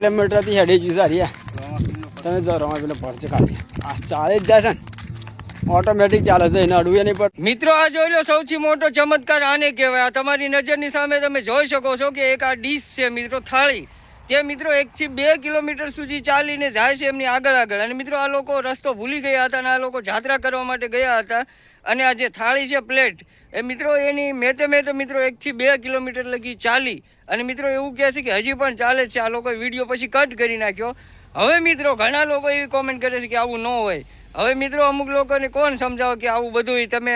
કિલોમીટરથી હેડી ગયું સારી તમે જો રમા પેલો પડશે ખાલી આ ચાલે જ જશે ને ઓટોમેટિક ચાલે છે એને અડવું નહીં પડે. મિત્રો આ જોઈ લો સૌથી મોટો ચમત્કાર આને કહેવાય. આ તમારી નજરની સામે તમે જોઈ શકો છો કે એક આ ડીશ છે મિત્રો, થાળી. તે મિત્રો 1 થી 2 કિલોમીટર સુધી ચાલીને જાય છે એમની આગળ. અને મિત્રો આ લોકો રસ્તો ભૂલી ગયા હતા અને આ લોકો જાત્રા કરવા માટે ગયા હતા. અને આ જે થાળી છે પ્લેટ એ મિત્રો એની મેતે મિત્રો 1 થી 2 કિલોમીટર લગી ચાલી. અને મિત્રો એવું કહે છે કે હજી પણ ચાલે છે. આ લોકોએ વિડીયો પછી કટ કરી નાખ્યો. હવે મિત્રો ઘણા લોકો એવી કોમેન્ટ કરે છે કે આવું ન હોય. હવે મિત્રો અમુક લોકોને કોણ સમજાવો કે આવું બધું તમે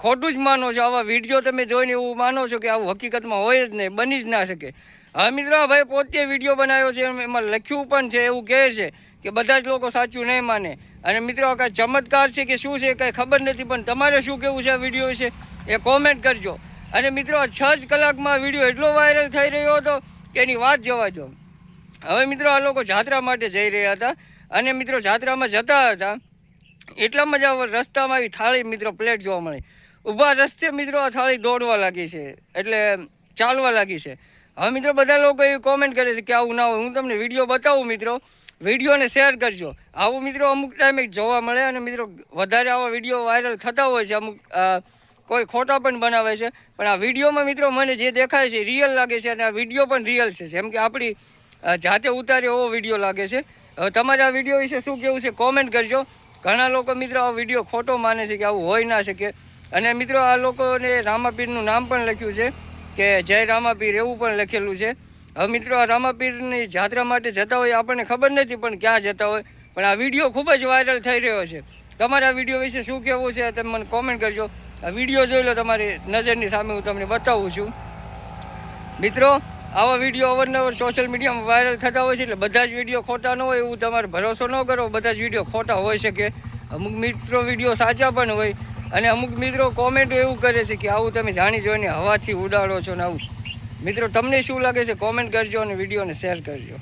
ખોટું જ માનો છો. આવા વિડીયો તમે જોઈને એવું માનો છો કે આવું હકીકતમાં હોય જ નહીં, બની જ ના શકે. હવે મિત્રો આ ભાઈ પોતે વિડીયો બનાવ્યો છે, એમાં લખ્યું પણ છે, એવું કહે છે કે બધા જ લોકો સાચું નહીં માને. અને મિત્રો આ કાંઈ ચમત્કાર છે કે શું છે કાંઈ ખબર નથી, પણ તમારે શું કહેવું છે આ વિડીયો વિશે એ કોમેન્ટ કરજો. અને મિત્રો 6 જ કલાકમાં વિડીયો એટલો વાયરલ થઈ રહ્યો હતો કે એની વાત જવા દો. હવે મિત્રો આ લોકો જાત્રા માટે જઈ રહ્યા હતા અને મિત્રો જાત્રામાં જતા હતા એટલામાં જ આ રસ્તામાં આવી થાળી મિત્રો પ્લેટ જોવા મળી. ઊભા રસ્તે મિત્રો આ થાળી દોડવા લાગી છે, એટલે ચાલવા લાગી છે. હવે મિત્રો બધા લોકો એવી કોમેન્ટ કરે છે કે આવું ના હોય. હું તમને વિડીયો બતાવું મિત્રો, વિડીયોને શેર કરજો. આવું મિત્રો અમુક ટાઈમે જોવા મળે અને મિત્રો વધારે આવા વિડીયો વાયરલ થતા હોય છે. અમુક કોઈ ખોટા પણ બનાવે છે, પણ આ વિડીયોમાં મિત્રો મને જે દેખાય છે રિયલ લાગે છે અને આ વિડીયો પણ રિયલ છે, જેમ કે આપણી જાતે ઉતાર્યો એવો વિડીયો લાગે છે. હવે તમારે આ વિડીયો વિશે શું કહેવું છે કોમેન્ટ કરજો. ઘણા લોકો મિત્રો આ વિડીયો ખોટો માને છે કે આવું હોય ના શકે. અને મિત્રો આ લોકોને રામાપીરનું નામ પણ લખ્યું છે કે જય રામાપીર એવું પણ લખેલું છે. હવે મિત્રો આ રામાપીરની જાત્રા માટે જતા હોય આપણને ખબર નથી પણ ક્યાં જતા હોય, પણ આ વિડીયો ખૂબ જ વાયરલ થઈ રહ્યો છે. તમારે આ વિડીયો વિશે શું કહેવું છે તમે મને કોમેન્ટ કરજો. આ વિડીયો જોઈ લો તમારી નજરની સામે, હું તમને બતાવું છું. મિત્રો આવા વિડીયો અવારનવાર સોશિયલ મીડિયામાં વાયરલ થતા હોય છે, એટલે બધા જ વિડીયો ખોટા ન હોય એવું તમારે ભરોસો ન કરો. બધા જ વિડીયો ખોટા હોઈ શકે. અમુક મિત્રો વિડીયો સાચા પણ હોય અને અમુક મિત્રો કોમેન્ટ એવું કરે છે કે આવું તમે જાણી જોઈને હવાથી ઉડાડો છો ને આવું. મિત્રો તમને શું લાગે છે કોમેન્ટ કરજો અને વિડીયોને શેર કરજો.